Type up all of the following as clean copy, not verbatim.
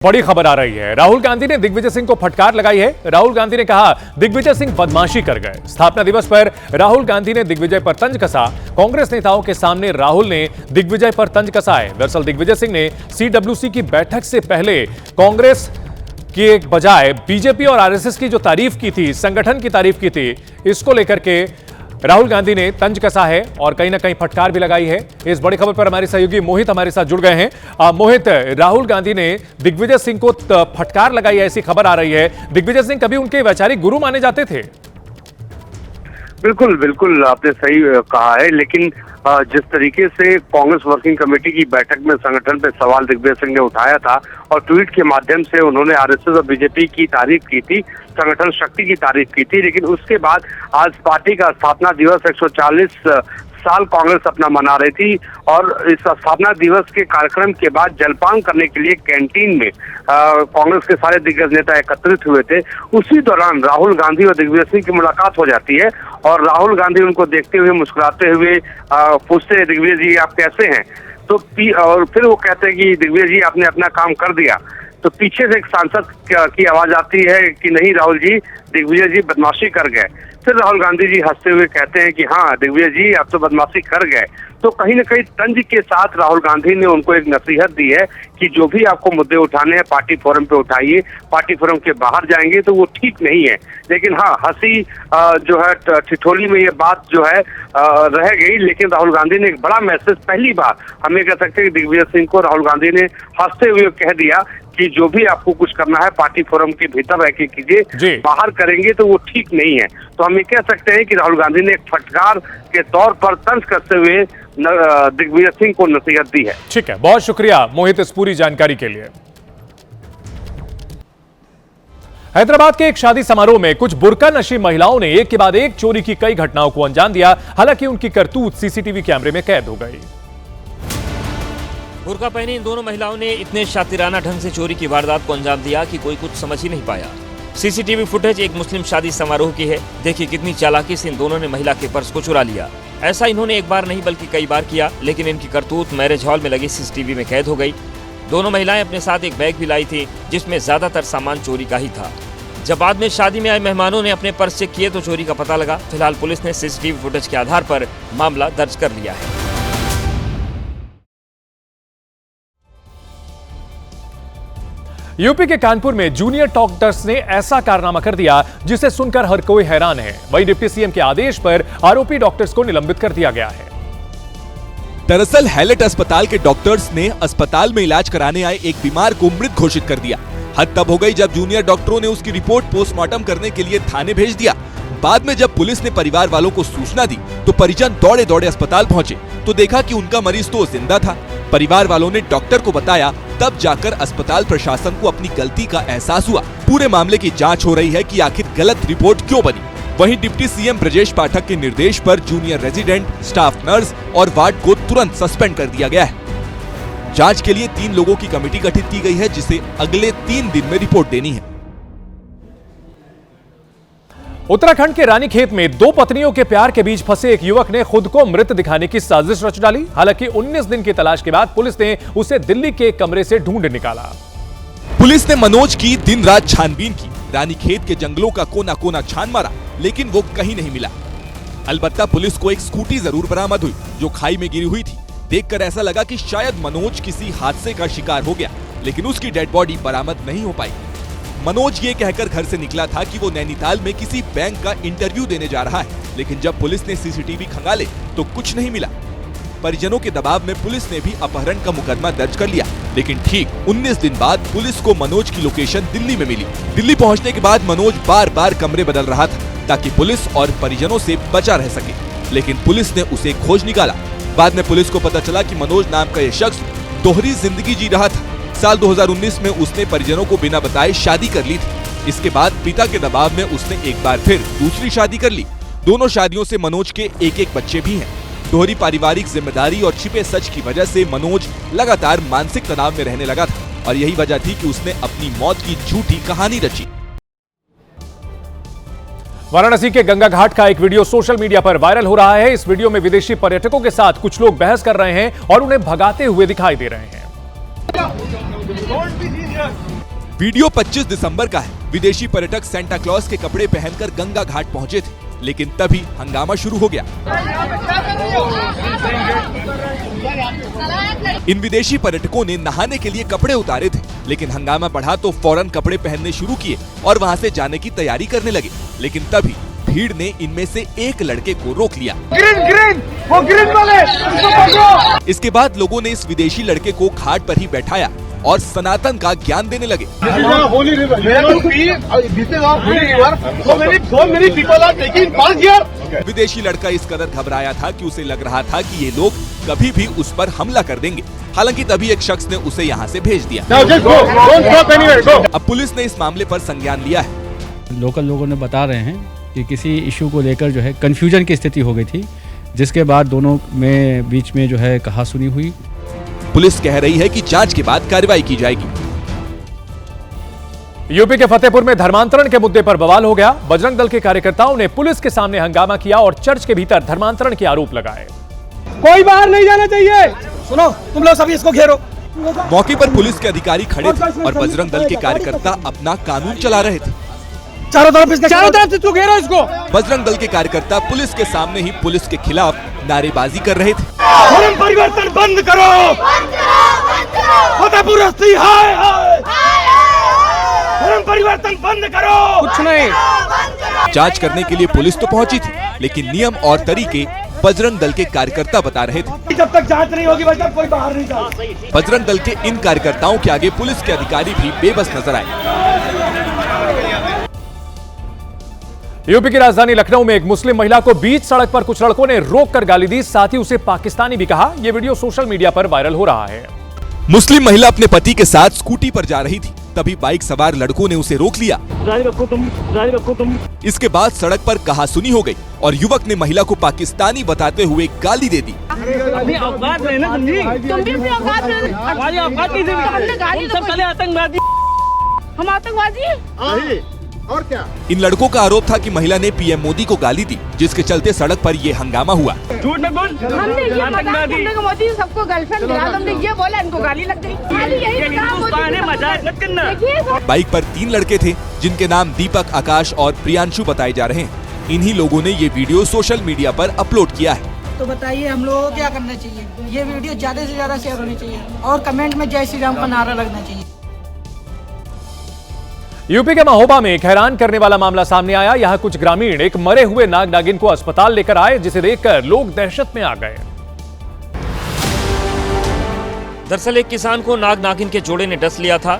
बड़ी खबर आ रही है। राहुल गांधी ने दिग्विजय सिंह को फटकार लगाई है। राहुल गांधी ने कहा दिग्विजय सिंह बदमाशी कर गए। स्थापना दिवस पर राहुल गांधी ने दिग्विजय पर तंज कसा। कांग्रेस नेताओं के सामने राहुल ने दिग्विजय पर तंज कसा है। दरअसल दिग्विजय सिंह ने सीडब्ल्यूसी की बैठक से पहले कांग्रेस के बजाय बीजेपी और आरएसएस की जो तारीफ की थी, संगठन की तारीफ की थी, इसको लेकर के राहुल गांधी ने तंज कसा है और कहीं ना कहीं फटकार भी लगाई है। इस बड़ी खबर पर हमारे सहयोगी मोहित हमारे साथ जुड़ गए हैं। मोहित, राहुल गांधी ने दिग्विजय सिंह को फटकार लगाई है, ऐसी खबर आ रही है। दिग्विजय सिंह कभी उनके वैचारिक गुरु माने जाते थे। बिल्कुल बिल्कुल, आपने सही कहा है। लेकिन जिस तरीके से कांग्रेस वर्किंग कमेटी की बैठक में संगठन पे सवाल दिग्विजय सिंह ने उठाया था और ट्वीट के माध्यम से उन्होंने आरएसएस और बीजेपी की तारीफ की थी, संगठन शक्ति की तारीफ की थी, लेकिन उसके बाद आज पार्टी का स्थापना दिवस 140 साल कांग्रेस अपना मना रही थी और इस स्थापना दिवस के कार्यक्रम के बाद जलपान करने के लिए कैंटीन में कांग्रेस के सारे दिग्गज नेता एकत्रित हुए थे। उसी दौरान राहुल गांधी और दिग्विजय सिंह की मुलाकात हो जाती है और राहुल गांधी उनको देखते हुए मुस्कुराते हुए पूछते हैं, दिग्विजय जी आप कैसे हैं? तो और फिर वो कहते हैं कि दिग्विजय जी आपने अपना काम कर दिया। तो पीछे से एक सांसद की आवाज आती है कि नहीं राहुल जी, दिग्विजय जी बदमाशी कर गए। फिर राहुल गांधी जी हंसते हुए कहते हैं कि हाँ दिग्विजय जी आप तो बदमाशी कर गए। तो कहीं ना कहीं तंज के साथ राहुल गांधी ने उनको एक नसीहत दी है कि जो भी आपको मुद्दे उठाने हैं पार्टी फोरम पे उठाइए, पार्टी फोरम के बाहर जाएंगे तो वो ठीक नहीं है। लेकिन हाँ, हंसी जो है ठिठोली में ये बात जो है रह गई। लेकिन राहुल गांधी ने एक बड़ा मैसेज, पहली बार हम ये कह सकते हैं कि दिग्विजय सिंह को राहुल गांधी ने हंसते हुए कह दिया कि जो भी आपको कुछ करना है पार्टी फोरम के भीतर रह के कीजिए, बाहर करेंगे तो वो ठीक नहीं है। तो हम ये कह सकते हैं कि राहुल गांधी ने एक फटकार के तौर पर तंज कसते हुए दिग्विजय सिंह को नसीहत दी है। ठीक है, बहुत शुक्रिया मोहित इस पूरी जानकारी के लिए। हैदराबाद के एक शादी समारोह में कुछ बुर्का नशी महिलाओं ने एक के बाद एक चोरी की कई घटनाओं को अंजाम दिया। हालांकि उनकी करतूत सीसीटीवी कैमरे में कैद हो गई। बुर्का पहनी इन दोनों महिलाओं ने इतने शातिराना ढंग से चोरी की वारदात को अंजाम दिया कि कोई कुछ समझ ही नहीं पाया। सीसीटीवी फुटेज एक मुस्लिम शादी समारोह की है। देखिए कितनी चालाकी से इन दोनों ने महिला के पर्स को चुरा लिया। ऐसा इन्होंने एक बार नहीं बल्कि कई बार किया, लेकिन इनकी करतूत मैरिज हॉल में लगी सीसीटीवी में कैद हो गई। दोनों महिलाएं अपने साथ एक बैग भी लाई थी जिसमें ज्यादातर सामान चोरी का ही था। जब बाद में शादी में आए मेहमानों ने अपने पर्स चेक किए तो चोरी का पता लगा। फिलहाल पुलिस ने सीसीटीवी फुटेज के आधार पर मामला दर्ज कर लिया है। यूपी के कानपुर में जूनियर डॉक्टर्स ने ऐसा कारनामा कर दिया जिसे सुनकर हर कोई हैरान है। वहीं डिप्टी सीएम के आदेश पर आरोपी डॉक्टर्स को निलंबित कर दिया गया है। दरअसल हैलेट अस्पताल के डॉक्टर्स ने अस्पताल में इलाज कराने आए एक बीमार को मृत घोषित कर दिया। हद तब हो गई जब जूनियर डॉक्टरों ने उसकी रिपोर्ट पोस्टमार्टम करने के लिए थाने भेज दिया। बाद में जब पुलिस ने परिवार वालों को सूचना दी तो परिजन दौड़े दौड़े अस्पताल पहुंचे तो देखा कि उनका मरीज तो जिंदा था। परिवार वालों ने डॉक्टर को बताया, तब जाकर अस्पताल प्रशासन को अपनी गलती का एहसास हुआ। पूरे मामले की जांच हो रही है कि आखिर गलत रिपोर्ट क्यों बनी। वहीं डिप्टी सीएम ब्रजेश पाठक के निर्देश पर जूनियर रेजिडेंट, स्टाफ नर्स और वार्ड को तुरंत सस्पेंड कर दिया गया है। जांच के लिए 3 लोगों की कमेटी गठित की गई है जिसे अगले 3 दिन में रिपोर्ट देनी है। उत्तराखंड के रानीखेत में 2 पत्नियों के प्यार के बीच फंसे एक युवक ने खुद को मृत दिखाने की साजिश रच डाली। हालांकि 19 दिन की तलाश के बाद पुलिस ने उसे दिल्ली के एक कमरे से ढूंढ निकाला। पुलिस ने मनोज की दिन रात छानबीन की, रानीखेत के जंगलों का कोना कोना छान मारा, लेकिन वो कहीं नहीं मिला। अलबत्ता पुलिस को एक स्कूटी जरूर बरामद हुई जो खाई में गिरी हुई थी। देखकर ऐसा लगा कि शायद मनोज किसी हादसे का शिकार हो गया, लेकिन उसकी डेड बॉडी बरामद नहीं हो पाई। मनोज ये कहकर घर से निकला था कि वो नैनीताल में किसी बैंक का इंटरव्यू देने जा रहा है, लेकिन जब पुलिस ने सीसीटीवी खंगाले तो कुछ नहीं मिला। परिजनों के दबाव में पुलिस ने भी अपहरण का मुकदमा दर्ज कर लिया, लेकिन ठीक 19 दिन बाद पुलिस को मनोज की लोकेशन दिल्ली में मिली। दिल्ली पहुंचने के बाद मनोज बार बार कमरे बदल रहा था ताकि पुलिस और परिजनों से बचा रह सके, लेकिन पुलिस ने उसे खोज निकाला। बाद में पुलिस को पता चला कि मनोज नाम का यह शख्स दोहरी जिंदगी जी रहा था। साल 2019 में उसने परिजनों को बिना बताए शादी कर ली थी। इसके बाद पिता के दबाव में उसने एक बार फिर दूसरी शादी कर ली। दोनों शादियों से मनोज के एक बच्चे भी हैं। दोहरी पारिवारिक जिम्मेदारी और छिपे सच की वजह से मनोज लगातार मानसिक तनाव में रहने लगा था और यही वजह थी कि उसने अपनी मौत की झूठी कहानी रची। वाराणसी के गंगा घाट का एक वीडियो सोशल मीडिया पर वायरल हो रहा है। इस वीडियो में विदेशी पर्यटकों के साथ कुछ लोग बहस कर रहे हैं और उन्हें भगाते हुए दिखाई दे रहे हैं। वीडियो 25 दिसंबर का है। विदेशी पर्यटक सेंटा क्लॉज के कपड़े पहनकर गंगा घाट पहुंचे थे, लेकिन तभी हंगामा शुरू हो गया। इन विदेशी पर्यटकों ने नहाने के लिए कपड़े उतारे थे, लेकिन हंगामा बढ़ा तो फौरन कपड़े पहनने शुरू किए और वहां से जाने की तैयारी करने लगे। लेकिन तभी भीड़ ने इनमें से एक लड़के को रोक लिया। वो ग्रीन वाले। इसके बाद लोगों ने इस विदेशी लड़के को घाट पर ही बैठाया और सनातन का ज्ञान देने लगे। विदेशी लड़का इस कदर घबराया था कि उसे लग रहा था कि ये लोग कभी भी उस पर हमला कर देंगे। हालांकि तभी एक शख्स ने उसे यहाँ से भेज दिया। अब पुलिस ने इस मामले पर संज्ञान लिया है। लोकल लोगों ने बता रहे हैं कि किसी इशू को लेकर जो है कंफ्यूजन की स्थिति हो गई थी, जिसके बाद दोनों में बीच में जो है कहासुनी हुई। पुलिस कह रही है कि जांच के बाद कार्रवाई की जाएगी। यूपी के फतेहपुर में धर्मांतरण के मुद्दे पर बवाल हो गया। बजरंग दल के कार्यकर्ताओं ने पुलिस के सामने हंगामा किया और चर्च के भीतर धर्मांतरण के आरोप लगाए। कोई बाहर नहीं जाना चाहिए। सुनो, तुम लोग सभी इसको घेरो। मौके पर पुलिस के अधिकारी खड़े थे और बजरंग दल के कार्यकर्ता अपना कानून चला रहे थे। चारों तरफ से तू घेरो इसको। बजरंग दल के कार्यकर्ता पुलिस के सामने ही पुलिस के खिलाफ नारेबाजी कर रहे थे। धर्म परिवर्तन बंद करो। फतेहपुर अस्ती हाय हाय। धर्म परिवर्तन बंद करो। कुछ नहीं। जांच करने के लिए पुलिस तो पहुंची थी, लेकिन नियम और तरीके बजरंग दल के कार्यकर्ता बता रहे थे। जब तक जांच नहीं होगी बजरंग कोई बाहर नहीं जाए। बजरंग दल के इन कार्यकर्ताओं के आगे पुलिस के अधिकारी भी बेबस नजर आए। यूपी की राजधानी लखनऊ में एक मुस्लिम महिला को बीच सड़क पर कुछ लड़कों ने रोककर गाली दी, साथ ही उसे पाकिस्तानी भी कहा। यह वीडियो सोशल मीडिया पर वायरल हो रहा है। मुस्लिम महिला अपने पति के साथ स्कूटी पर जा रही थी, तभी बाइक सवार लड़कों ने उसे रोक लिया। जारी रखो तुम। इसके बाद सड़क पर कहासुनी हो गई और युवक ने महिला को पाकिस्तानी बताते हुए गाली दे दी। अभी औकात नहीं ना समझी। तुम भी अपनी औकात में। हमारी औकात कैसे हमने गाली सब पहले आतंकवादी। हम आतंकवादी। और क्या? इन लड़कों का आरोप था कि महिला ने पीएम मोदी को गाली दी, जिसके चलते सड़क पर ये हंगामा हुआ। झूठ न बोल। हमने ये मजाक करने को मोदी सबको गर्लफ्रेंड दिला, हमने ये बोला इनको गाली लग गई। मजाक मत करना। बाइक पर 3 लड़के थे, जिनके नाम दीपक, आकाश और प्रियांशु बताए जा रहे हैं। इन्हीं लोगों ने ये वीडियो सोशल मीडिया पर अपलोड किया है। तो बताइए हम लोगों को क्या करना चाहिए? ये वीडियो ज्यादा से ज्यादा शेयर होनी चाहिए और कमेंट में जय श्री राम का नारा लगना चाहिए। यूपी के महोबा में एक हैरान करने वाला मामला सामने आया। यहां कुछ ग्रामीण एक मरे हुए नाग नागिन को अस्पताल लेकर आए, जिसे देखकर लोग दहशत में आ गए। दरअसल एक किसान को नाग नागिन के जोड़े ने डस लिया था।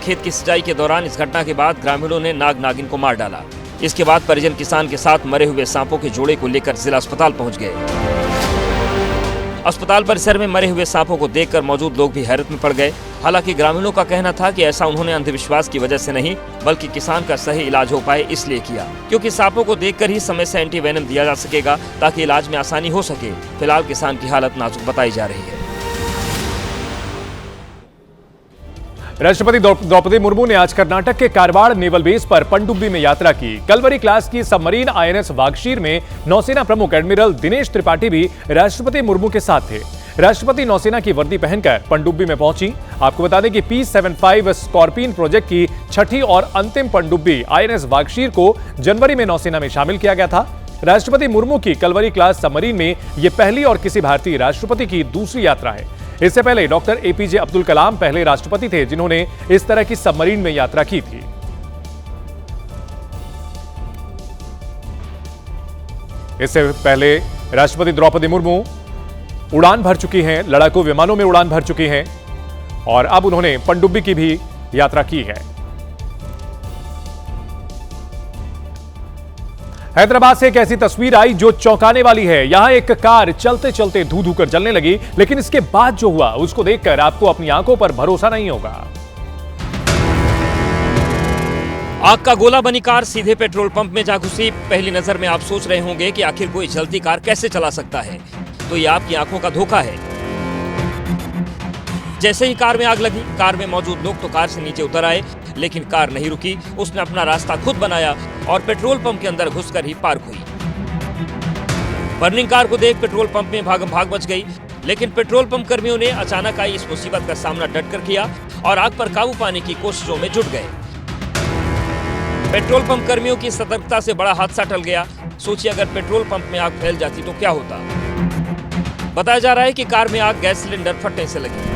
खेत की सिंचाई के दौरान इस घटना के बाद ग्रामीणों ने नाग नागिन को मार डाला। इसके बाद परिजन किसान के साथ मरे हुए सांपों के जोड़े को लेकर जिला अस्पताल पहुंच गए। अस्पताल परिसर में मरे हुए सांपों को देखकर मौजूद लोग भी हैरत में पड़ गए। हालांकि ग्रामीणों का कहना था कि ऐसा उन्होंने अंधविश्वास की वजह से नहीं, बल्कि किसान का सही इलाज हो पाए इसलिए किया, क्योंकि सांपों को देखकर ही समय से एंटीवेनम दिया जा सकेगा ताकि इलाज में आसानी हो सके। फिलहाल किसान की हालत नाजुक बताई जा रही है। राष्ट्रपति द्रौपदी मुर्मू ने आज कर्नाटक के कारवाड़ नेवल बेस पर पनडुब्बी में यात्रा की। कलवरी क्लास की सबमरीन INS वागशीर में नौसेना प्रमुख एडमिरल दिनेश त्रिपाठी भी राष्ट्रपति मुर्मू के साथ थे। राष्ट्रपति नौसेना की वर्दी पहनकर पनडुब्बी में पहुंची। आपको बता दें कि P-75 स्कॉर्पियन प्रोजेक्ट की छठी और अंतिम पनडुब्बी INS वागशीर को जनवरी में नौसेना में शामिल किया गया था। राष्ट्रपति मुर्मू की कलवरी क्लास सबमरीन में यह पहली और किसी भारतीय राष्ट्रपति की दूसरी यात्रा है। इससे पहले डॉक्टर APJ अब्दुल कलाम पहले राष्ट्रपति थे जिन्होंने इस तरह की सबमरीन में यात्रा की थी। इससे पहले राष्ट्रपति द्रौपदी मुर्मू उड़ान भर चुकी हैं, लड़ाकू विमानों में उड़ान भर चुकी हैं और अब उन्होंने पनडुब्बी की भी यात्रा की है। हैदराबाद से एक ऐसी तस्वीर आई जो चौंकाने वाली है। यहां एक कार चलते चलते धू धू कर जलने लगी, लेकिन इसके बाद जो हुआ उसको देखकर आपको अपनी आंखों पर भरोसा नहीं होगा। आग का गोला बनी कार सीधे पेट्रोल पंप में जा घुसी। पहली नजर में आप सोच रहे होंगे कि आखिर कोई चलती कार कैसे चला सकता है, तो ये आपकी आंखों का धोखा है। जैसे ही कार में आग लगी, कार में मौजूद लोग तो कार से नीचे उतर आए, लेकिन कार नहीं रुकी। उसने अपना रास्ता खुद बनाया और पेट्रोल पंप के अंदर घुसकर ही पार्क हुई। बर्निंग कार को देख पेट्रोल पंप में भागम भाग मच गई। लेकिन पेट्रोल पंप कर्मियों ने अचानक आई इस मुसीबत का सामना डटकर किया और आग पर काबू पाने की कोशिशों में जुट गए। पेट्रोल पंप कर्मियों की सतर्कता से बड़ा हादसा टल गया। सोचिए अगर पेट्रोल पंप में आग फैल जाती तो क्या होता। बताया जा रहा है कि कार में आग गैस सिलेंडर फटने से लगी।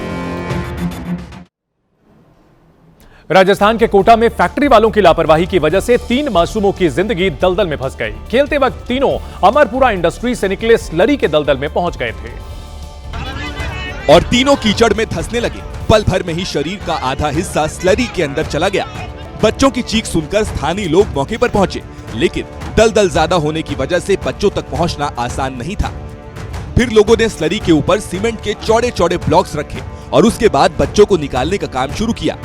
राजस्थान के कोटा में फैक्ट्री वालों की लापरवाही की वजह से 3 मासूमों की जिंदगी दलदल में फंस गई। खेलते वक्त तीनों अमरपुरा इंडस्ट्री से निकले स्लरी के दलदल में पहुंच गए थे और तीनों कीचड़ में धंसने लगे। पल भर में ही शरीर का आधा हिस्सा स्लरी के अंदर चला गया। बच्चों की चीख सुनकर स्थानीय लोग मौके पर पहुंचे, लेकिन दलदल ज्यादा होने की वजह से बच्चों तक पहुंचना आसान नहीं था। फिर लोगों ने स्लरी के ऊपर सीमेंट के चौड़े चौड़े ब्लॉक्स रखे और उसके बाद बच्चों को निकालने का काम शुरू किया।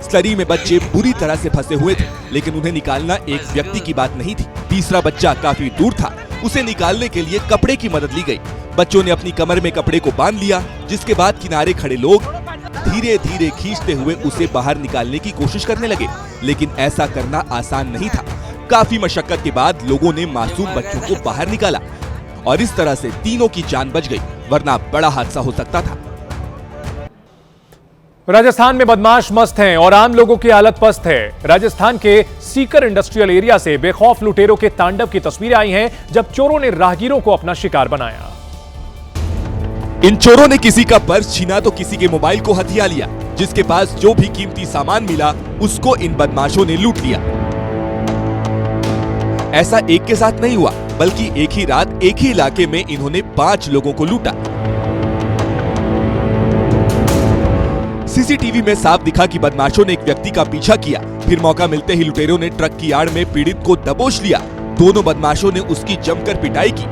स्लरी में बच्चे बुरी तरह से फंसे हुए थे, लेकिन उन्हें निकालना एक व्यक्ति की बात नहीं थी। तीसरा बच्चा काफी दूर था। उसे निकालने के लिए कपड़े की मदद ली गई। बच्चों ने अपनी कमर में कपड़े को बांध लिया, जिसके बाद किनारे खड़े लोग धीरे धीरे खींचते हुए उसे बाहर निकालने की कोशिश करने लगे, लेकिन ऐसा करना आसान नहीं था। काफी मशक्कत के बाद लोगों ने मासूम बच्चों को बाहर निकाला और इस तरह से तीनों की जान बच गई, वरना बड़ा हादसा हो सकता था। राजस्थान में बदमाश मस्त हैं और आम लोगों की हालत पस्त है। राजस्थान के सीकर इंडस्ट्रियल एरिया से बेखौफ लुटेरों के तांडव की तस्वीरें आई हैं, जब चोरों ने राहगीरों को अपना शिकार बनाया। इन चोरों ने किसी का पर्स छीना तो किसी के मोबाइल को हथिया लिया। जिसके पास जो भी कीमती सामान मिला उसको इन बदमाशों ने लूट लिया। ऐसा एक के साथ नहीं हुआ, बल्कि एक ही रात एक ही इलाके में इन्होंने 5 लोगों को लूटा। सीसीटीवी में साफ दिखा कि बदमाशों ने एक व्यक्ति का पीछा किया। फिर मौका मिलते ही लुटेरों ने ट्रक की आड़ में पीड़ित को दबोच लिया। दोनों बदमाशों ने उसकी जमकर पिटाई की।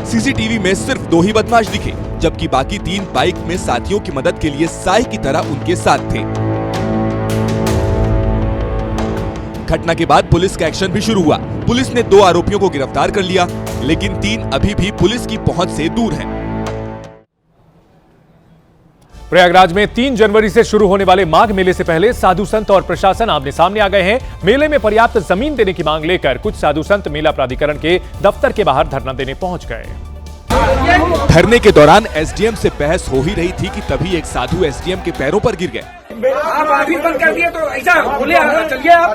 सीसीटीवी में सिर्फ 2 ही बदमाश दिखे, जबकि बाकी 3 बाइक में साथियों की मदद के लिए साय की तरह उनके साथ थे। घटना के बाद पुलिस का एक्शन भी शुरू हुआ। पुलिस ने 2 आरोपियों को गिरफ्तार कर लिया, लेकिन 3 अभी भी पुलिस की पहुंच से दूर हैं। प्रयागराज में 3 जनवरी से शुरू होने वाले माघ मेले से पहले साधु संत और प्रशासन आमने सामने आ गए हैं। मेले में पर्याप्त जमीन देने की मांग लेकर कुछ साधु संत मेला प्राधिकरण के दफ्तर के बाहर धरना देने पहुंच गए। धरने के दौरान एसडीएम से बहस हो ही रही थी कि तभी एक साधु एसडीएम के पैरों पर गिर गए। आप अभी बंद कर दिए तो ऐसा बोले चलिए आप।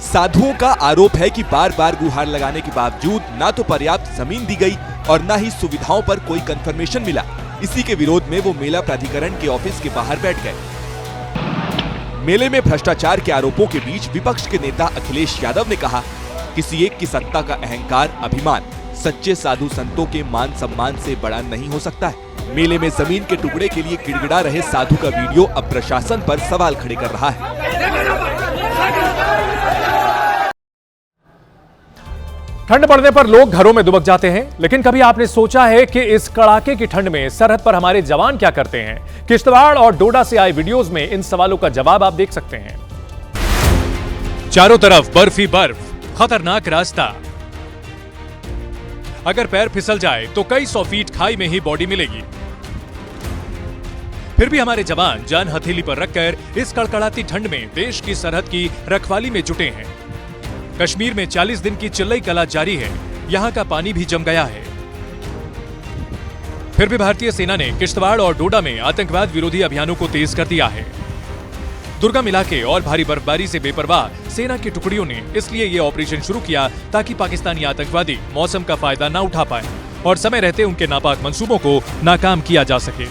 साधुओं का आरोप है कि बार बार गुहार लगाने के बावजूद ना तो पर्याप्त जमीन दी गई और ना ही सुविधाओं पर कोई कंफर्मेशन मिला। इसी के विरोध में वो मेला प्राधिकरण के ऑफिस के बाहर बैठ गए। मेले में भ्रष्टाचार के आरोपों के बीच विपक्ष के नेता अखिलेश यादव ने कहा, किसी एक की सत्ता का अहंकार, अभिमान सच्चे साधु संतों के मान सम्मान से बड़ा नहीं हो सकता है। मेले में जमीन के टुकड़े के लिए गिड़गिड़ा रहे साधु का वीडियो अब प्रशासन पर सवाल खड़े कर रहा है। ठंड पड़ने पर लोग घरों में दुबक जाते हैं, लेकिन कभी आपने सोचा है कि इस कड़ाके की ठंड में सरहद पर हमारे जवान क्या करते हैं? किश्तवाड़ और डोडा से आए वीडियोस में इन सवालों का जवाब आप देख सकते हैं। चारों तरफ बर्फ ही बर्फ, खतरनाक रास्ता। अगर पैर फिसल जाए तो कई 100 फीट खाई में ही बॉडी मिलेगी। फिर भी हमारे जवान जान हथेली पर रखकर इस कड़कड़ाती ठंड में देश की सरहद की रखवाली में जुटे हैं। कश्मीर में 40 दिन की चिल्लई कला जारी है, यहां का पानी भी जम गया है। फिर भी भारतीय सेना ने किश्तवाड़ और डोडा में आतंकवाद विरोधी अभियानों को तेज कर दिया है। दुर्गम इलाके और भारी बर्फबारी से बेपरवाह सेना की टुकड़ियों ने इसलिए ये ऑपरेशन शुरू किया ताकि पाकिस्तानी आतंकवादी मौसम का फायदा न उठा पाए और समय रहते उनके नापाक मंसूबों को नाकाम किया जा सके।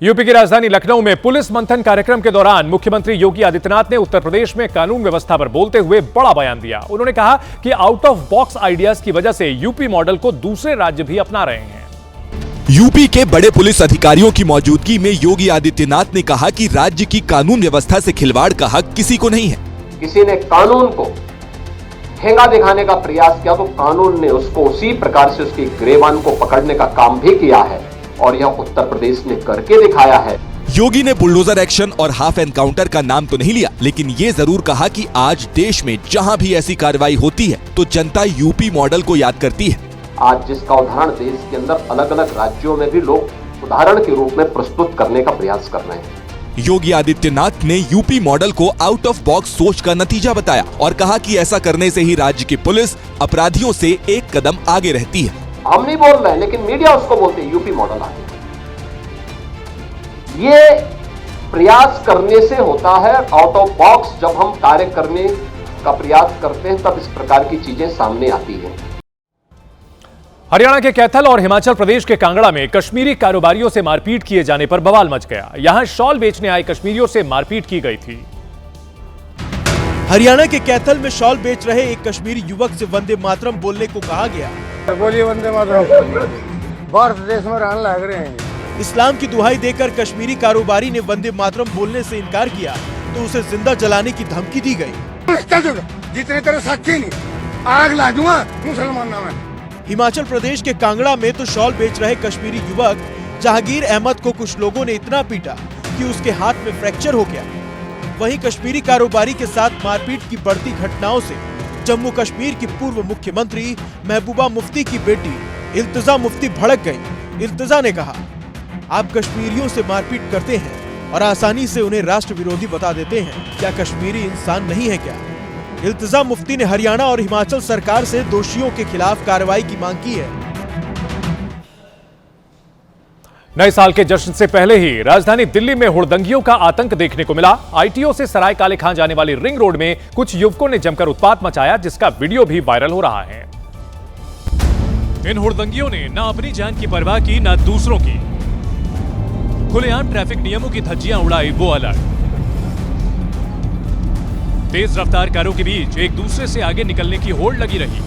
यूपी की राजधानी लखनऊ में पुलिस मंथन कार्यक्रम के दौरान मुख्यमंत्री योगी आदित्यनाथ ने उत्तर प्रदेश में कानून व्यवस्था पर बोलते हुए बड़ा बयान दिया। उन्होंने कहा कि आउट ऑफ बॉक्स आइडियाज की वजह से यूपी मॉडल को दूसरे राज्य भी अपना रहे हैं। यूपी के बड़े पुलिस अधिकारियों की मौजूदगी में योगी आदित्यनाथ ने कहा कि राज्य की कानून व्यवस्था से खिलवाड़ का हक किसी को नहीं है। किसी ने कानून को ठेंगा दिखाने का प्रयास किया तो कानून ने उसको उसी प्रकार से उसकी गिरेबान को पकड़ने का काम भी किया है और यह उत्तर प्रदेश ने करके दिखाया है। योगी ने बुलडोजर एक्शन और हाफ एनकाउंटर का नाम तो नहीं लिया, लेकिन ये जरूर कहा कि आज देश में जहां भी ऐसी कार्रवाई होती है तो जनता यूपी मॉडल को याद करती है। आज जिसका उदाहरण देश के अंदर अलग अलग राज्यों में भी लोग उदाहरण के रूप में प्रस्तुत करने का प्रयास कर रहे हैं। योगी आदित्यनाथ ने यूपी मॉडल को आउट ऑफ बॉक्स सोच का नतीजा बताया और कहा कि ऐसा करने से ही राज्य की पुलिस अपराधियों से एक कदम आगे रहती है। हम नहीं बोल रहे, लेकिन मीडिया उसको बोलते हैं यूपी मॉडल आगे। ये प्रयास करने से होता है, आउट ऑफ बॉक्स जब हम कार्य करने का प्रयास करते हैं तब इस प्रकार की चीजें सामने आती हैं। हरियाणा के कैथल और हिमाचल प्रदेश के कांगड़ा में कश्मीरी कारोबारियों से मारपीट किए जाने पर बवाल मच गया। यहां शॉल बेचने आए कश्मीरियों से मारपीट की गई थी। हरियाणा के कैथल में शॉल बेच रहे एक कश्मीरी युवक से वंदे मातरम बोलने को कहा गया। बोलिए वंदे मातरम, भारत देश में रहने लग रहे हैं। इस्लाम की दुहाई देकर कश्मीरी कारोबारी ने वंदे मातरम बोलने से इनकार किया तो उसे जिंदा जलाने की धमकी दी गई। जितने तेरे साक्षी नहीं, आग ला दूंगा मुसलमान नाम है। हिमाचल प्रदेश के कांगड़ा में तो शॉल बेच रहे कश्मीरी युवक जहांगीर अहमद को कुछ लोगों ने इतना पीटा कि उसके हाथ में फ्रैक्चर हो गया। वहीं कश्मीरी कारोबारी के साथ मारपीट की बढ़ती घटनाओं से जम्मू कश्मीर की पूर्व मुख्यमंत्री महबूबा मुफ्ती की बेटी इल्तिजा मुफ्ती भड़क गई। इल्तिजा ने कहा, आप कश्मीरियों से मारपीट करते हैं और आसानी से उन्हें राष्ट्र विरोधी बता देते हैं, क्या कश्मीरी इंसान नहीं है क्या? इल्तिजा मुफ्ती ने हरियाणा और हिमाचल सरकार से दोषियों के खिलाफ कार्रवाई की मांग की है। नए साल के जश्न से पहले ही राजधानी दिल्ली में हुड़दंगियों का आतंक देखने को मिला। आईटीओ से सराय काले खां जाने वाली रिंग रोड में कुछ युवकों ने जमकर उत्पात मचाया, जिसका वीडियो भी वायरल हो रहा है। इन हुड़दंगियों ने ना अपनी जान की परवाह की, ना दूसरों की। खुलेआम ट्रैफिक नियमों की धज्जियां उड़ाई वो अलग। तेज रफ्तार कारों के बीच एक दूसरे से आगे निकलने की होड़ लगी रही।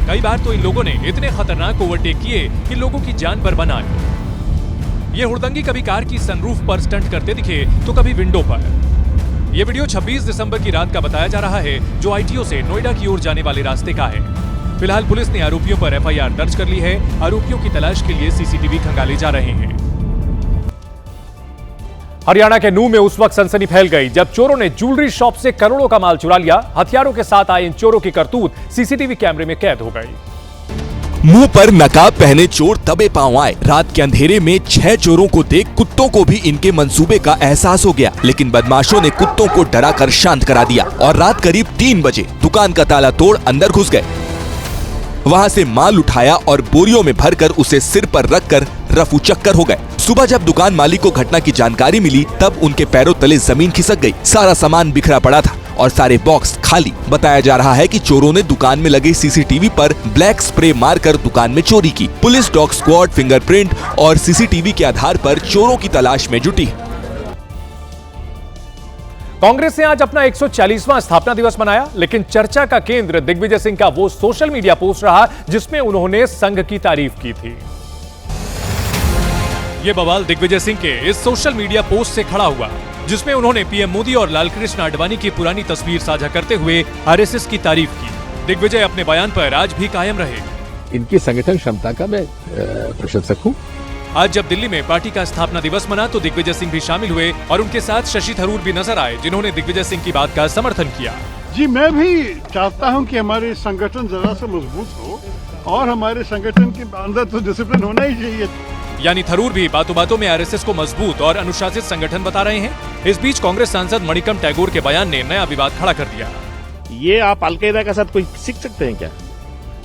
कई बार तो इन लोगों ने इतने खतरनाक ओवरटेक किए कि लोगों की जान पर बना ली। ये हुड़दंगी कभी कार की सनरूफ पर स्टंट करते दिखे तो कभी विंडो पर। यह वीडियो 26 दिसंबर की रात का बताया जा रहा है, जो आईटीओ से नोएडा की ओर जाने वाले रास्ते का है। फिलहाल पुलिस ने आरोपियों पर एफआईआर दर्ज कर ली है। आरोपियों की तलाश के लिए सीसीटीवी खंगाले जा रहे हैं। हरियाणा के नूह में उस वक्त सनसनी फैल गई जब चोरों ने ज्वेलरी शॉप से करोड़ों का माल चुरा लिया। हथियारों के साथ आए इन चोरों की करतूत सीसीटीवी कैमरे में कैद हो गई। मुंह पर नकाब पहने चोर तबे पांव आए। रात के अंधेरे में 6 चोरों को देख कुत्तों को भी इनके मंसूबे का एहसास हो गया, लेकिन बदमाशों ने कुत्तों को डराकर शांत करा दिया और रात करीब 3 बजे दुकान का ताला तोड़ अंदर घुस गए। वहां से माल उठाया और बोरियों में भरकर उसे सिर पर रखकर रफू चक्कर हो गए। सुबह जब दुकान मालिक को घटना की जानकारी मिली तब उनके पैरों तले जमीन खिसक गई। सारा सामान बिखरा पड़ा था और सारे बॉक्स खाली। बताया जा रहा है कि चोरों ने दुकान में लगे सीसीटीवी पर ब्लैक स्प्रे मारकर दुकान में चोरी की। पुलिस डॉग स्क्वाड फिंगरप्रिंट और सीसीटीवी के आधार पर चोरों की तलाश में जुटी। कांग्रेस ने आज अपना 140वां स्थापना दिवस मनाया, लेकिन चर्चा का केंद्र दिग्विजय सिंह का वो सोशल मीडिया पोस्ट रहा जिसमें उन्होंने संघ की तारीफ की थी। ये बवाल दिग्विजय सिंह के इस सोशल मीडिया पोस्ट से खड़ा हुआ, जिसमें उन्होंने पीएम मोदी और लालकृष्ण आडवाणी की पुरानी तस्वीर साझा करते हुए आरएसएस की तारीफ की। दिग्विजय अपने बयान पर आज भी कायम रहे। इनकी संगठन क्षमता का मैं प्रशंसक हूँ। आज जब दिल्ली में पार्टी का स्थापना दिवस मना तो दिग्विजय सिंह भी शामिल हुए और उनके साथ शशि थरूर भी नजर आए, जिन्होंने दिग्विजय सिंह की बात का समर्थन किया। जी, मैं भी चाहता हूं कि हमारे संगठन जरा सा मजबूत हो और हमारे संगठन के अंदर तो डिसिप्लिन होना ही चाहिए। यानी थरूर भी बातों बातों में आरएसएस को मजबूत और अनुशासित संगठन बता रहे हैं। इस बीच कांग्रेस सांसद मणिकम टैगोर के बयान ने नया विवाद खड़ा कर दिया। ये आप अलकायदा के साथ कोई सीख सकते हैं क्या?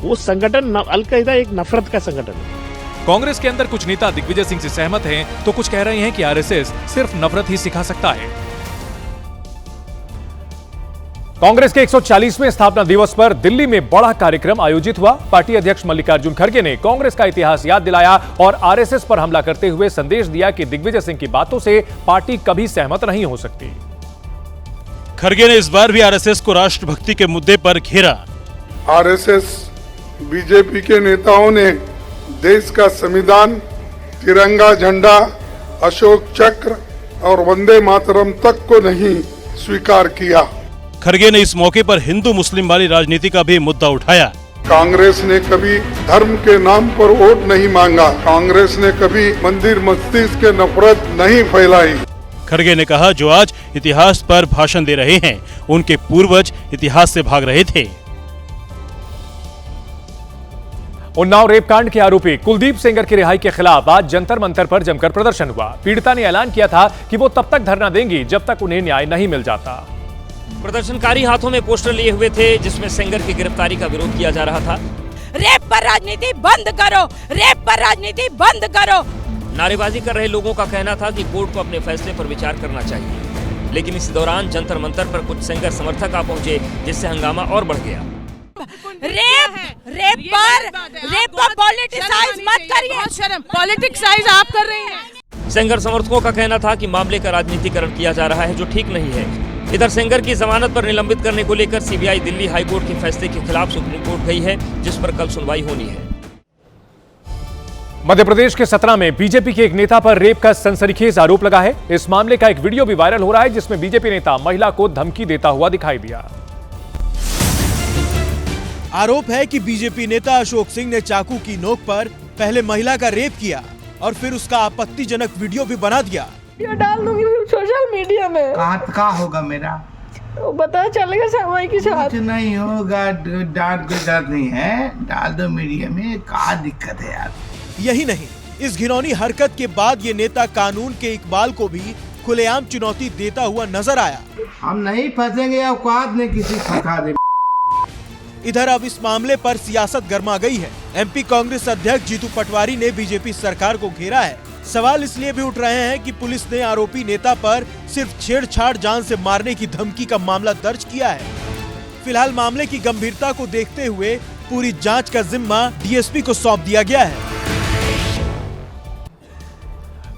वो संगठन अलकायदा एक नफरत का संगठन है। कांग्रेस के अंदर कुछ नेता दिग्विजय सिंह से सहमत हैं, तो कुछ कह रहे हैं कि आरएसएस सिर्फ नफरत ही सिखा सकता है। कांग्रेस के 140वें स्थापना दिवस पर दिल्ली में बड़ा कार्यक्रम आयोजित हुआ। पार्टी अध्यक्ष मल्लिकार्जुन खड़गे ने कांग्रेस का इतिहास याद दिलाया और आरएसएस पर हमला करते हुए संदेश दिया कि दिग्विजय सिंह की बातों से पार्टी कभी सहमत नहीं हो सकती। खड़गे ने इस बार भी आरएसएस को राष्ट्रभक्ति के मुद्दे पर घेरा। आरएसएस बीजेपी के नेताओं ने देश का संविधान, तिरंगा झंडा, अशोक चक्र और वंदे मातरम तक को नहीं स्वीकार किया। खड़गे ने इस मौके पर हिंदू मुस्लिम वाली राजनीति का भी मुद्दा उठाया। कांग्रेस ने कभी धर्म के नाम पर वोट नहीं मांगा। कांग्रेस ने कभी मंदिर मस्जिद के नफरत नहीं फैलाई। खड़गे ने कहा, जो आज इतिहास पर भाषण दे रहे हैं उनके पूर्वज इतिहास से भाग रहे थे। उन्नाव रेप कांड के आरोपी कुलदीप सेंगर की रिहाई के खिलाफ आज जंतर मंतर पर जमकर प्रदर्शन हुआ। पीड़िता ने ऐलान किया था कि वो तब तक धरना देंगी जब तक उन्हें न्याय नहीं मिल जाता। प्रदर्शनकारी हाथों में पोस्टर लिए हुए थे जिसमें सेंगर की गिरफ्तारी का विरोध किया जा रहा था। रेप पर राजनीति बंद करो, रेप पर राजनीति बंद करो। नारेबाजी कर रहे लोगों का कहना था कि कोर्ट को अपने फैसले पर विचार करना चाहिए, लेकिन इस दौरान जंतर मंतर पर कुछ सेंगर समर्थक आ पहुंचे जिससे हंगामा और बढ़ गया। रेप पर पॉलिटिसाइज मत करिए। पॉलिटिक्साइज आप कर रहे हैं। सेंगर समर्थकों का कहना था कि मामले का राजनीतिकरण किया जा रहा है जो ठीक नहीं है। इधर सेंगर की जमानत पर निलंबित करने को लेकर सीबीआई दिल्ली हाई कोर्ट के फैसले के खिलाफ सुप्रीम कोर्ट गई है, जिस पर कल सुनवाई होनी है। मध्य प्रदेश के सतना में बीजेपी के एक नेता पर रेप का सनसनीखेज आरोप लगा है। इस मामले का एक वीडियो भी वायरल हो रहा है जिसमें बीजेपी नेता महिला को धमकी देता हुआ दिखाई दिया। आरोप है कि बीजेपी नेता अशोक सिंह ने चाकू की नोक पर पहले महिला का रेप किया और फिर उसका आपत्तिजनक वीडियो भी बना दिया। डाल दूंगी सोशल मीडिया में। कहाँ होगा मेरा? पता चलेगा सामाई के साथ। कुछ नहीं होगा, डांट कोई डर नहीं है, डाल दो मीडिया में, क्या दिक्कत है यार। यही नहीं, इस घिनौनी हरकत के बाद ये नेता कानून के इकबाल को भी खुलेआम चुनौती देता हुआ नजर आया। हम नहीं फंसेंगे, औकात ने किसी फंसा दे। इधर अब इस मामले पर सियासत गर्मा गई है। एमपी कांग्रेस अध्यक्ष जीतू पटवारी ने बीजेपी सरकार को घेरा है। सवाल इसलिए भी उठ रहे हैं कि पुलिस ने आरोपी नेता पर सिर्फ छेड़छाड़ जान से मारने की धमकी का मामला दर्ज किया है। फिलहाल मामले की गंभीरता को देखते हुए पूरी जांच का जिम्मा डीएसपी को सौंप दिया गया है।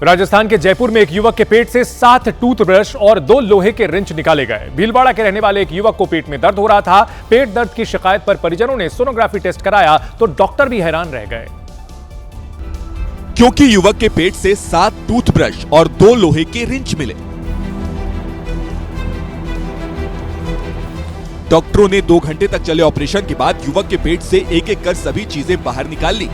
राजस्थान के जयपुर में एक युवक के पेट से 7 टूथब्रश और 2 लोहे के रिंच निकाले गए। भीलवाड़ा के रहने वाले एक युवक को पेट में दर्द हो रहा था। पेट दर्द की शिकायत पर परिजनों ने सोनोग्राफी टेस्ट कराया तो डॉक्टर भी हैरान रह गए, क्योंकि युवक के पेट से 7 टूथब्रश और 2 लोहे के रिंच मिले। डॉक्टरों ने 2 घंटे तक चले ऑपरेशन के बाद युवक के पेट से एक एक कर सभी चीजें बाहर निकाल ली।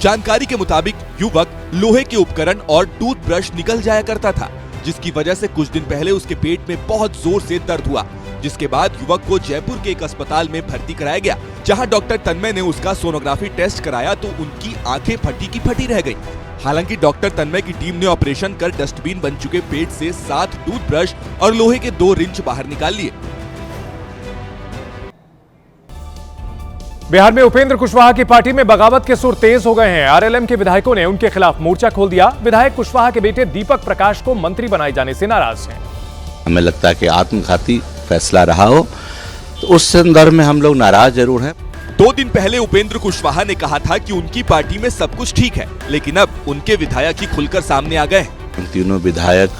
जानकारी के मुताबिक युवक लोहे के उपकरण और टूथब्रश निकल जाया करता था, जिसकी वजह से कुछ दिन पहले उसके पेट में बहुत जोर से दर्द हुआ, जिसके बाद युवक को जयपुर के एक अस्पताल में भर्ती कराया गया, जहां डॉक्टर तन्मय ने उसका सोनोग्राफी टेस्ट कराया तो उनकी आंखें फटी की फटी रह गई। हालांकि डॉक्टर तन्मय की टीम ने ऑपरेशन कर डस्टबिन बन चुके पेट से 7 टूथब्रश और लोहे के 2 रिंच बाहर निकाल लिए। बिहार में उपेंद्र कुशवाहा की पार्टी में बगावत के सुर तेज हो गए हैं। आरएलएम के विधायकों ने उनके खिलाफ मोर्चा खोल दिया। विधायक कुशवाहा के बेटे दीपक प्रकाश को मंत्री बनाए जाने से नाराज हैं। हमें लगता है कि आत्मघाती फैसला रहा हो, तो उस संदर्भ में हम लोग नाराज जरूर हैं। 2 दिन पहले उपेंद्र कुशवाहा ने कहा था कि उनकी पार्टी में सब कुछ ठीक है, लेकिन अब उनके विधायक ही खुलकर सामने आ गए। उन तीनों विधायक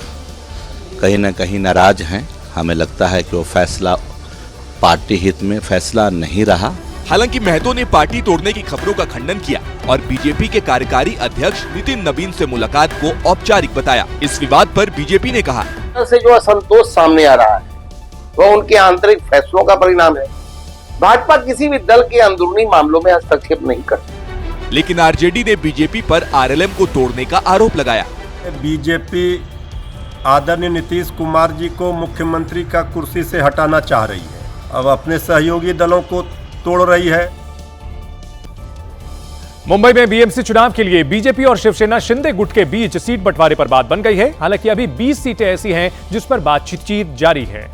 कहीं न कहीं नाराज हैं। हमें लगता है कि वो फैसला पार्टी हित में फैसला नहीं रहा। हालांकि महतो ने पार्टी तोड़ने की खबरों का खंडन किया और बीजेपी के कार्यकारी अध्यक्ष नितिन नवीन से मुलाकात को औपचारिक बताया। इस विवाद पर बीजेपी ने कहा, से जो असंतोष सामने आ रहा है वह उनके आंतरिक फैसलों का परिणाम है। भाजपा किसी भी दल के अंदरूनी मामलों में हस्तक्षेप नहीं करती। लेकिन आरजेडी ने बीजेपी पर आरएलएम को तोड़ने का आरोप लगाया। बीजेपी आदरणीय नीतीश कुमार जी को मुख्यमंत्री का कुर्सी से हटाना चाह रही है, अब अपने सहयोगी दलों को तोड़ रही है। मुंबई में बीएमसी चुनाव के लिए बीजेपी और शिवसेना शिंदे गुट के बीच सीट बंटवारे पर बात बन गई है। हालांकि अभी 20 सीटें ऐसी हैं जिस पर बातचीत जारी है।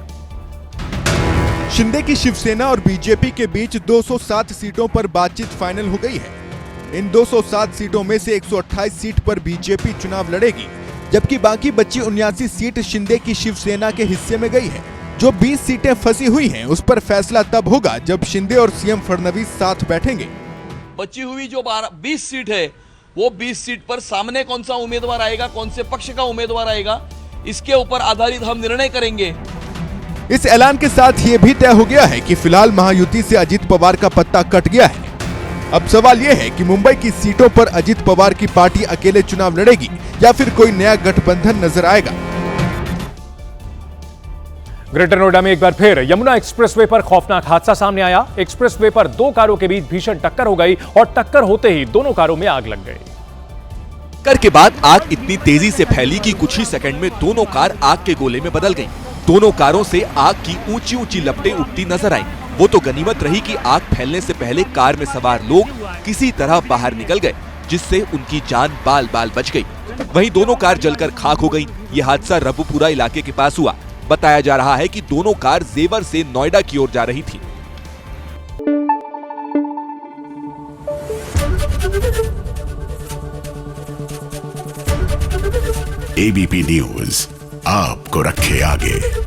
शिंदे की शिवसेना और बीजेपी के बीच 207 सीटों पर बातचीत फाइनल हो गई है। इन 207 सीटों में से 128 सीट पर बीजेपी चुनाव लड़ेगी, जबकि बाकी बची 79 सीट शिंदे की शिवसेना के हिस्से में गई है। जो 20 सीटें फंसी हुई हैं, उस पर फैसला तब होगा जब शिंदे और सीएम फडणवीस साथ बैठेंगे। बची हुई जो 20 सीट है, वो 20 सीट पर सामने कौन सा उम्मीदवार आएगा, कौन से पक्ष का उम्मीदवार आएगा, इसके ऊपर आधारित हम निर्णय करेंगे। इस ऐलान के साथ ये भी तय हो गया है कि फिलहाल महायुति से अजित पवार का पत्ता कट गया है। अब सवाल ये है कि मुंबई की सीटों पर अजित पवार की पार्टी अकेले चुनाव लड़ेगी या फिर कोई नया गठबंधन नजर आएगा। ग्रेटर नोएडा में एक बार फिर यमुना एक्सप्रेसवे पर खौफनाक हादसा सामने आया। एक्सप्रेसवे पर 2 कारों के बीच भीषण टक्कर हो गई और टक्कर होते ही दोनों कारों में आग लग गई। टक्कर के बाद आग इतनी तेजी से फैली कि कुछ ही सेकंड में दोनों कार आग के गोले में बदल गईं। दोनों कारों से आग की ऊंची ऊंची लपटें उठती नजर आईं। वो तो गनीमत रही कि आग फैलने से पहले कार में सवार लोग किसी तरह बाहर निकल गए, जिससे उनकी जान बाल बाल बच गई। वहीं दोनों कार जलकर खाक हो गई। ये हादसा रबुपुरा इलाके के पास हुआ। बताया जा रहा है कि दोनों कार जेवर से नोएडा की ओर जा रही थी। एबीपी न्यूज आपको रखे आगे।